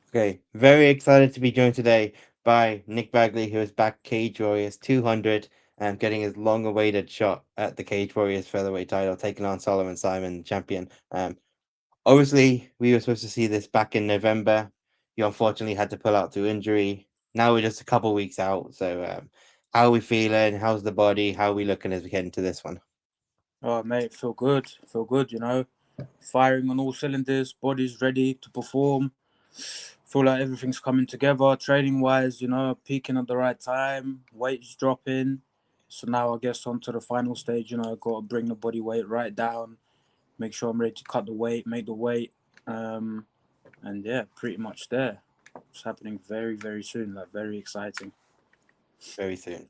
Okay, very excited to be joined today by Nik Bagley, who is back Cage Warriors 200 and getting his long-awaited shot at the Cage Warriors Featherweight title, taking on Solomon Simon, champion. Obviously, we were supposed to see this back in November. You unfortunately had to pull out through injury. Now we're just a couple weeks out. So, how are we feeling? How's the body? How are we looking as we head into this one? Oh, mate, feel good. Feel good, Firing on all cylinders, body's ready to perform. Feel like everything's coming together, training wise, peaking at the right time, weight's dropping. So now I guess on to the final stage, got to bring the body weight right down, make sure I'm ready to cut the weight, make the weight. Um, and yeah, pretty much there. It's happening very, very soon, like very exciting. Very soon.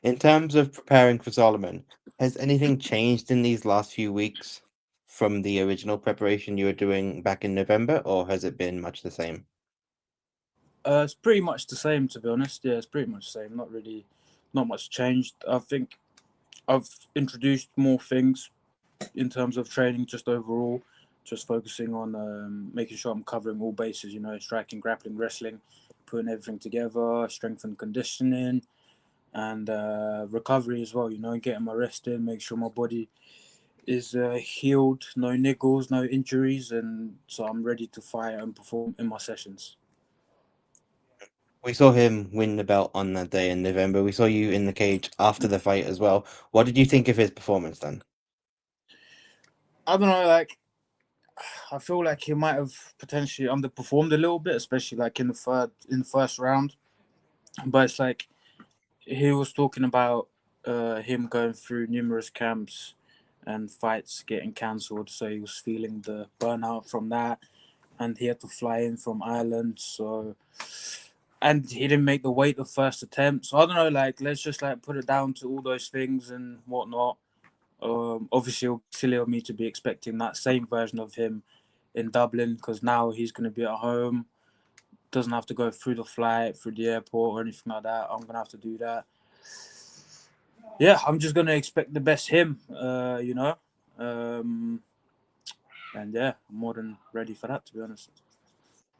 In terms of preparing for Solomon, has anything changed in these last few weeks from the original preparation you were doing back in November, or has it been much the same? It's pretty much the same, to be honest. Yeah, it's pretty much the same. Not really, not much changed. I think I've introduced more things in terms of training, just overall, just focusing on making sure I'm covering all bases. Striking, grappling, wrestling, putting everything together, strength and conditioning, and recovery as well. Getting my rest in, make sure my body is healed, no niggles, no injuries, and so I'm ready to fight and perform in my sessions. We saw him win the belt on that day in November. We saw you in the cage after the fight as well. What did you think of his performance then? I don't know, like I feel like he might have potentially underperformed a little bit, especially like in the first round. But it's like he was talking about him going through numerous camps and fights getting cancelled, so he was feeling the burnout from that, and he had to fly in from Ireland, so and he didn't make the weight the first attempt. So I don't know, like let's just like put it down to all those things and whatnot. Obviously, it'll be silly of me to be expecting that same version of him in Dublin because now he's going to be at home. Doesn't have to go through the flight, through the airport, or anything like that. I'm going to have to do that. Yeah, I'm just going to expect the best him, Um, and yeah, I'm more than ready for that, to be honest.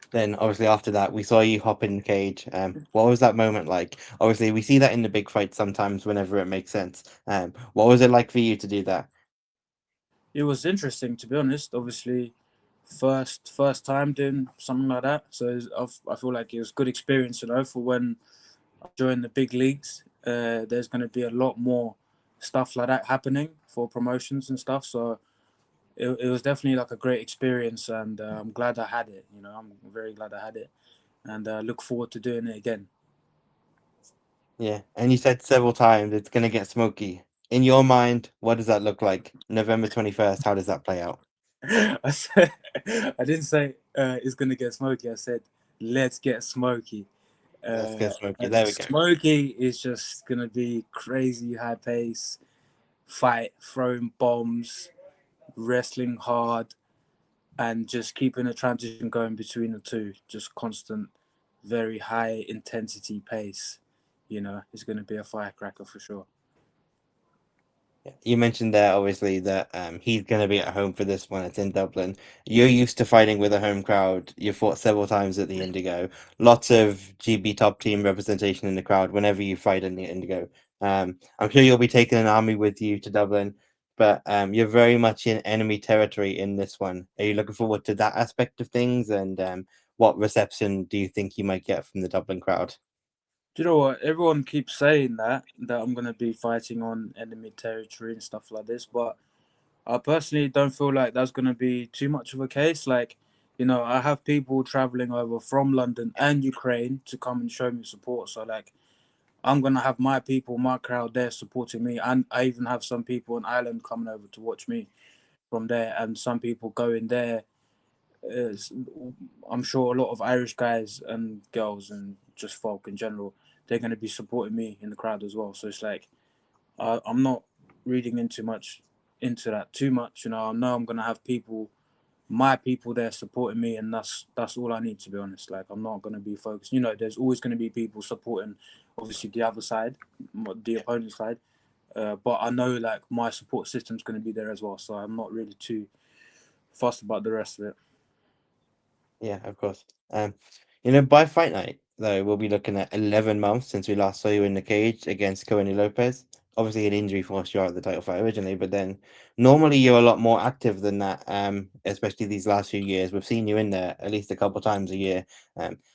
Then, obviously, after that, we saw you hop in the cage. What was that moment like? Obviously, we see that in the big fights sometimes whenever it makes sense. What was it like for you to do that? It was interesting, to be honest. Obviously, first time doing something like that, so I feel like it was good experience, for when I join the big leagues. There's going to be a lot more stuff like that happening for promotions and stuff. So it was definitely like a great experience, and I'm glad I had it. I'm very glad I had it, and look forward to doing it again. Yeah, and you said several times it's gonna get smoky. In your mind, what does that look like? November 21st, how does that play out? I said, I didn't say it's going to get smoky. I said let's get smoky. Let's get smoky. And There we go. smoky is just going to be crazy high pace fight, throwing bombs, wrestling hard, and just keeping the transition going between the two. Just constant, very high intensity pace. It's going to be a firecracker for sure. Yeah. You mentioned there, obviously, that he's going to be at home for this one. It's in Dublin. You're used to fighting with a home crowd. You fought several times at the Indigo. Lots of GB top team representation in the crowd whenever you fight in the Indigo. I'm sure you'll be taking an army with you to Dublin, but you're very much in enemy territory in this one. Are you looking forward to that aspect of things? And what reception do you think you might get from the Dublin crowd? Do you know what? Everyone keeps saying that I'm gonna be fighting on enemy territory and stuff like this, but I personally don't feel like that's gonna be too much of a case. Like, I have people traveling over from London and Ukraine to come and show me support. So like, I'm gonna have my people, my crowd there supporting me, and I even have some people in Ireland coming over to watch me from there, and some people going there. Is, I'm sure a lot of Irish guys and girls and just folk in general, they're gonna be supporting me in the crowd as well. So it's like I'm not reading into that too much. I know I'm gonna have people, my people there supporting me, and that's all I need, to be honest. Like I'm not gonna be focused. There's always gonna be people supporting, obviously the other side, the opponent's side. But I know like my support system's gonna be there as well, so I'm not really too fussed about the rest of it. Yeah, of course. Um, by fight night, though, we'll be looking at 11 months since we last saw you in the cage against Courtney Lopez. Obviously, an injury forced you out of the title fight originally, but then normally you're a lot more active than that, especially these last few years. We've seen you in there at least a couple times a year.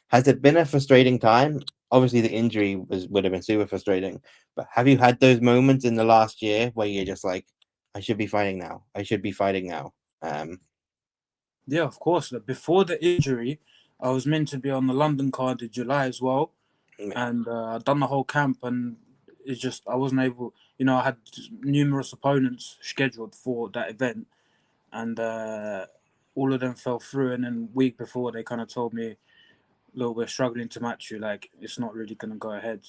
Has it been a frustrating time? Obviously, the injury would have been super frustrating, but have you had those moments in the last year where you're just like, I should be fighting now. I should be fighting now. Yeah, of course. Like, before the injury, I was meant to be on the London card in July as well, and I'd done the whole camp, and it's just I wasn't able. I had numerous opponents scheduled for that event, and all of them fell through. And then week before, they kind of told me, "Look, we're struggling to match you. Like, it's not really going to go ahead."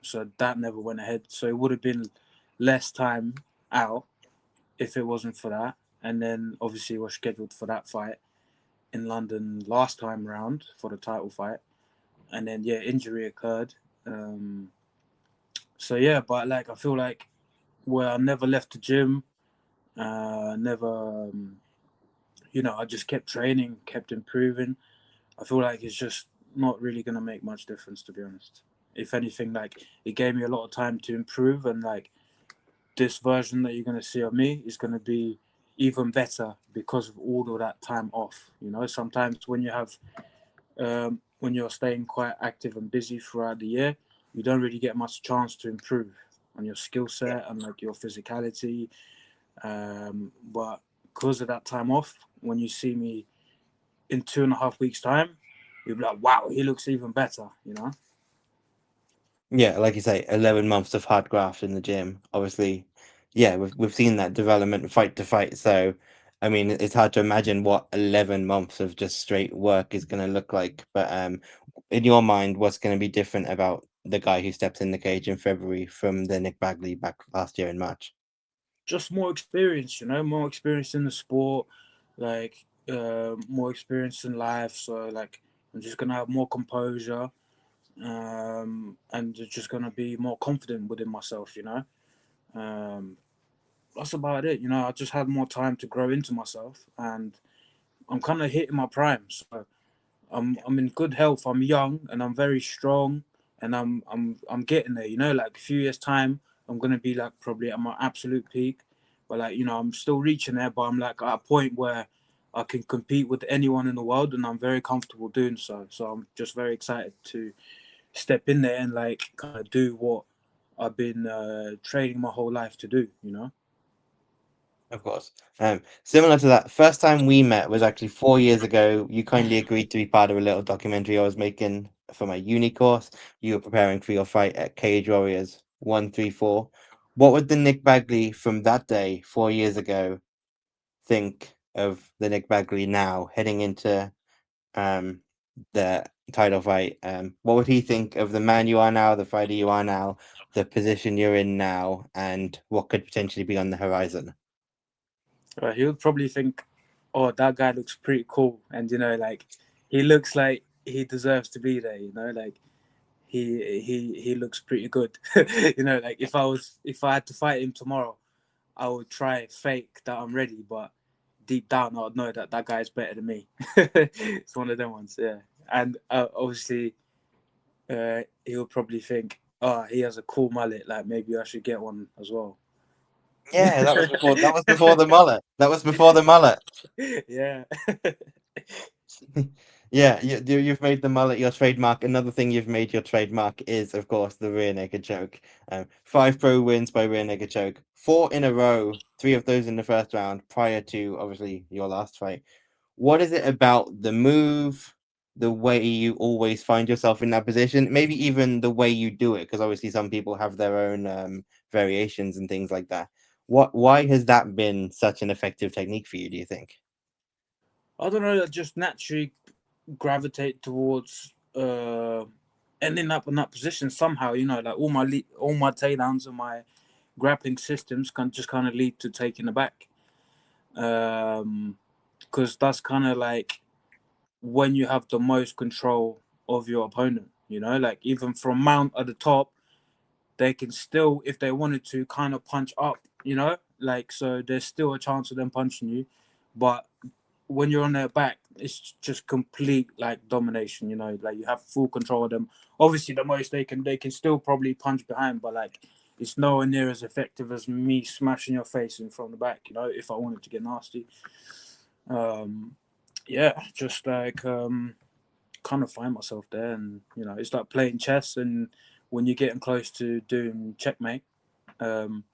So that never went ahead. So it would have been less time out if it wasn't for that. And then obviously we're scheduled for that fight in London last time round for the title fight, and then yeah, injury occurred. Um, so yeah, but like I feel like where I never left the gym, never, I just kept training, kept improving. I feel like it's just not really gonna make much difference, to be honest. If anything, like it gave me a lot of time to improve, and like this version that you're gonna see of me is gonna be even better because of all of that time off. Sometimes when you're staying quite active and busy throughout the year, you don't really get much chance to improve on your skill set and like your physicality. But because of that time off, when you see me in 2.5 weeks' time, you'll be like, wow, he looks even better. Yeah, like you say, 11 months of hard graft in the gym. Obviously, yeah, we've seen that development fight to fight. So, I mean, it's hard to imagine what 11 months of just straight work is going to look like. But in your mind, what's going to be different about the guy who steps in the cage in February from the Nick Bagley back last year in March? Just more experience, more experience in the sport, like more experience in life. So like I'm just gonna have more composure, and just gonna be more confident within myself. Um, that's about it. I just had more time to grow into myself, and I'm kind of hitting my prime. So I'm in good health. I'm young and I'm very strong, and I'm getting there. Like a few years time, I'm gonna be like probably at my absolute peak, but like I'm still reaching there. But I'm like at a point where I can compete with anyone in the world, and I'm very comfortable doing so. So I'm just very excited to step in there and like kind of do what I've been training my whole life to do. Of course. Similar to that, first time we met was actually 4 years ago. You kindly agreed to be part of a little documentary I was making for my uni course. You were preparing for your fight at Cage Warriors 134. What would the Nick Bagley from that day, 4 years ago, think of the Nick Bagley now heading into um the title fight? What would he think of the man you are now, the fighter you are now, the position you're in now, and what could potentially be on the horizon? He would probably think, "Oh, that guy looks pretty cool," and like he looks like he deserves to be there. Like he looks pretty good. Like if I had to fight him tomorrow, I would try fake that I'm ready, but deep down I would know that that guy's better than me. It's one of them ones, yeah. And obviously, he'll probably think, "Oh, he has a cool mullet. Like maybe I should get one as well." Yeah, that was before the mullet. That was before the mullet. Yeah. Yeah, you've made the mullet your trademark. Another thing you've made your trademark is, of course, the rear naked choke. 5 pro wins by rear naked choke, four in a row, three of those in the first round, prior to obviously your last fight. What is it about the move, the way you always find yourself in that position, maybe even the way you do it? Because obviously some people have their own variations and things like that. Why has that been such an effective technique for you, do you think? I don't know. I just naturally gravitate towards ending up in that position somehow. Like all my takedowns and my grappling systems can just kind of lead to taking the back. Because that's kind of like when you have the most control of your opponent. Like even from mount at the top, they can still, if they wanted to, kind of punch up. Like so, there's still a chance of them punching you, but when you're on their back, it's just complete like domination. You know, like you have full control of them. Obviously, the most they can still probably punch behind, but like it's nowhere near as effective as me smashing your face in from the back. You know, if I wanted to get nasty. Um, yeah, just like kind of find myself there, and you know, it's like playing chess, and when you're getting close to doing checkmate. Um,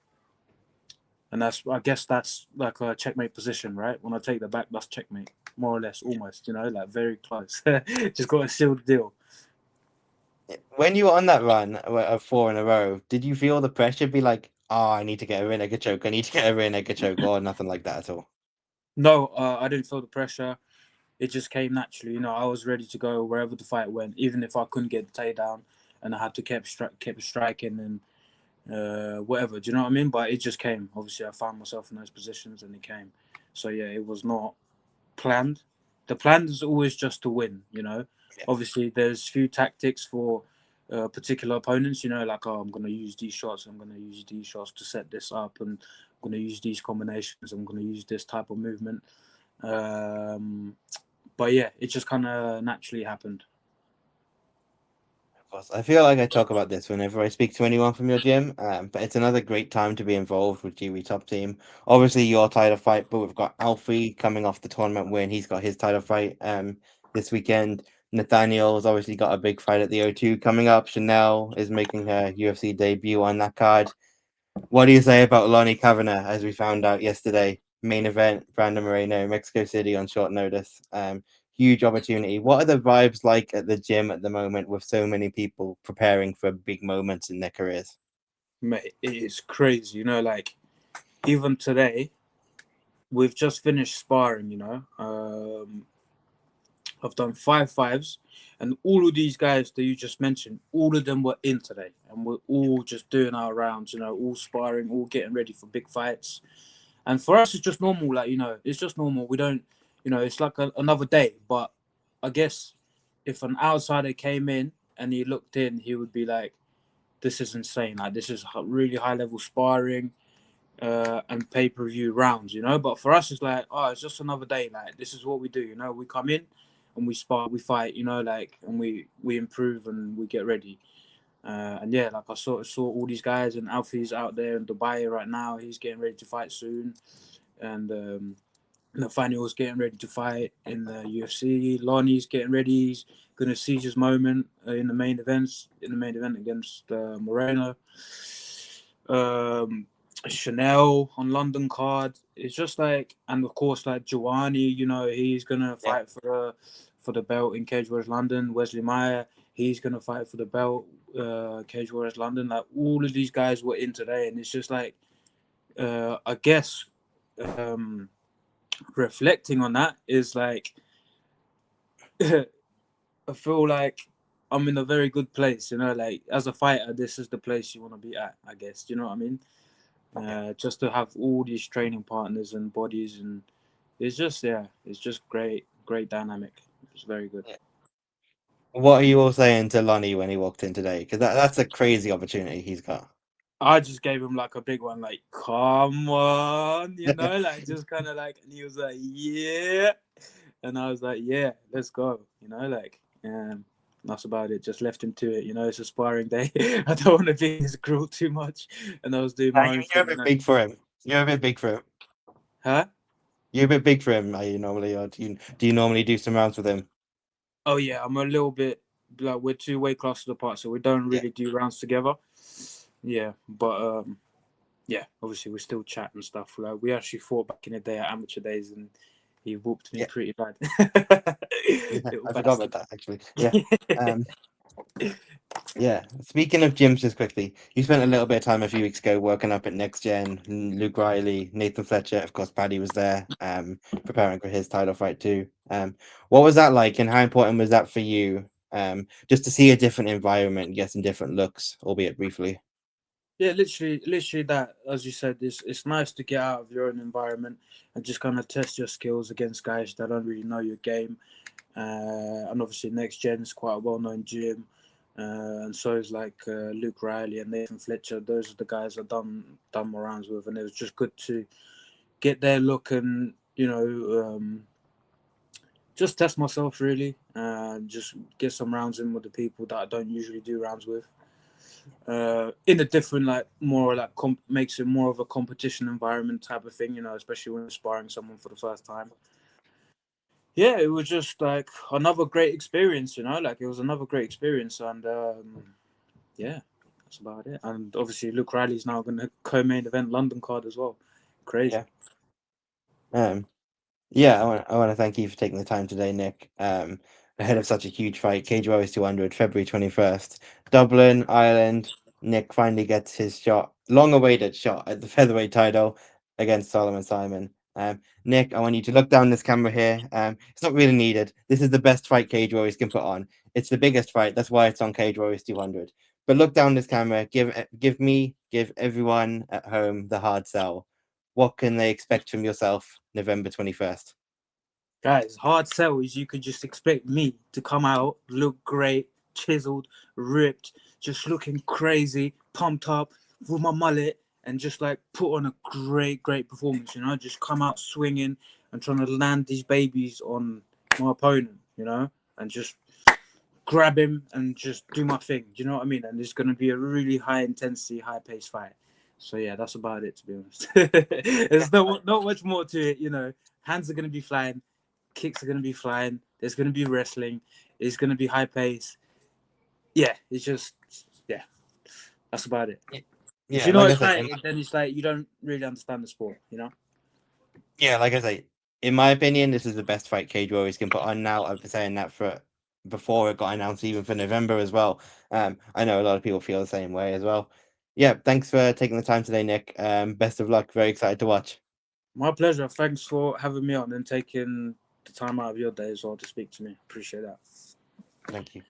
and I guess that's like a checkmate position, right? When I take the back, that's checkmate, more or less, almost. You know, like very close. Just got a sealed deal. When you were on that run of four in a row, did you feel the pressure be like, oh, I need to get a rear naked choke, I need to get a rear naked choke, or nothing like that at all? No, I didn't feel the pressure. It just came naturally. You know, I was ready to go wherever the fight went, even if I couldn't get the takedown, and I had to keep striking and whatever. Do you know what I mean? But it just came. Obviously, I found myself in those positions, and it came. So yeah, it was not planned. The plan is always just to win. You know, Yeah, obviously there's few tactics for particular opponents. You know, like oh, I'm gonna use these shots. I'm gonna use these shots to set this up, and I'm gonna use these combinations. I'm gonna use this type of movement. Um, but yeah, it just kind of naturally happened. of course. I feel like I talk about this whenever I speak to anyone from your gym, but it's another great time to be involved with Kiwi Top Team. Obviously, your title fight, but we've got Alfie coming off the tournament win. He's got his title fight this weekend. Nathaniel's obviously got a big fight at the O2 coming up. Chanel is making her UFC debut on that card. What do you say about Lonnie Kavanagh, as we found out yesterday? Main event, Brandon Moreno, Mexico City on short notice. Huge opportunity. What are the vibes like at the gym at the moment with so many people preparing for big moments in their careers? Mate, it is crazy. You know, like even today, we've just finished sparring. You know, I've done five fives, and all of these guys that you just mentioned, all of them were in today, and we're all just doing our rounds. You know, all sparring, all getting ready for big fights. And for us, it's just normal. Like you know, it's just normal. We don't, you know, it's like another day. But I guess if an outsider came in and he looked in, he would be like, "This is insane. Like this is really high level sparring." And pay-per-view rounds, you know. But for us, it's like, oh, it's just another day. Like this is what we do, you know. We come in and we spar, we fight, you know, like, and we improve and we get ready. And yeah, like I saw all these guys, and Alfie's out there in Dubai right now. He's getting ready to fight soon, and Nathaniel's getting ready to fight in the UFC. Lonnie's getting ready. He's gonna seize his moment in the main events. In the main event against Moreno. Um, Chanel on London card. It's just like, and of course, like Giovanni. You know, he's gonna Yeah, fight for the belt in Cage Warriors London. Wesley Meyer. He's gonna fight for the belt. Cage Warriors London. Like all of these guys were in today, and it's just like, I guess. Um, Reflecting on that is like I feel like I'm in a very good place, you know, like as a fighter, this is the place you want to be at, I guess. Do you know what I mean? yeah, Just to have all these training partners and bodies, and it's just yeah, it's just great dynamic. It's very good. yeah. What are you all saying to Lonnie when he walked in today? Because that's a crazy opportunity he's got. I just gave him like a big one, like come on, you know, like just kind of like, and he was like, yeah, and I was like, yeah, let's go, you know, like, that's about it. Just left him to it, you know. It's a sparring day. I don't want to be in his grill too much, and I was doing my own You're thing, a you bit know. big for him. You're a bit big for him. Huh? You're a bit big for him, are you normally, or do you normally do some rounds with him? Oh yeah, I'm a little bit like we're two weight classes apart, so we don't Yeah, really do rounds together. Yeah, but yeah, obviously we still chat and stuff. Like we actually fought back in the day at amateur days, and he whooped me yeah, pretty bad. yeah. Little I forgot bastard. about that actually. Yeah. Um, Yeah. Speaking of gyms, just quickly, you spent a little bit of time a few weeks ago working up at Next Gen. Luke Riley, Nathan Fletcher, of course, Paddy was there, preparing for his title fight too. What was that like, and how important was that for you? Just to see a different environment, get some different looks, albeit briefly. Yeah, literally that. As you said, it's nice to get out of your own environment and just kind of test your skills against guys that don't really know your game. And obviously, Next Gen is quite a well-known gym, and so is like Luke Riley and Nathan Fletcher. Those are the guys I've done my rounds with, and it was just good to get their look and you know just test myself really. Just get some rounds in with the people that I don't usually do rounds with. In a different, like more like makes it more of a competition environment type of thing, especially when you're sparring someone for the first time. Yeah, it was just like another great experience, like it was another great experience, and yeah, that's about it. And obviously, Luke Riley's now going to co-main event London card as well. Crazy. Yeah. Um, Yeah, I want to thank you for taking the time today, Nick. Ahead of such a huge fight, Cage Warriors 200, February 21st, Dublin, Ireland. Nick finally gets his shot, long-awaited shot at the featherweight title against Solomon Simon. Nick, I want you to look down this camera here. It's not really needed. This is the best fight Cage Warriors can put on. It's the biggest fight. That's why it's on Cage Warriors 200. But look down this camera. Give everyone at home the hard sell. What can they expect from yourself November 21st? Guys, hard sell is you could just expect me to come out, look great, chiseled, ripped, just looking crazy, pumped up with my mullet, and just like put on a great performance. Just come out swinging and trying to land these babies on my opponent. And just grab him and just do my thing. Do you know what I mean? And it's going to be a really high intensity, high paced fight. So yeah, that's about it, to be honest. There's not much more to it. Hands are going to be flying, kicks are going to be flying. There's going to be wrestling. It's going to be high pace. Yeah, it's just yeah, that's about it. If Yeah, you're not like I say, excited, then it's like you don't really understand the sport. yeah, like I say, in my opinion, this is the best fight Cage Warriors can put on now. I've been saying that for before it got announced, even for November as well. I know a lot of people feel the same way as well. Yeah, thanks for taking the time today, Nick. Best of luck. Very excited to watch. My pleasure. Thanks for having me on and taking the time out of your day as well to speak to me. Appreciate that. Thank you.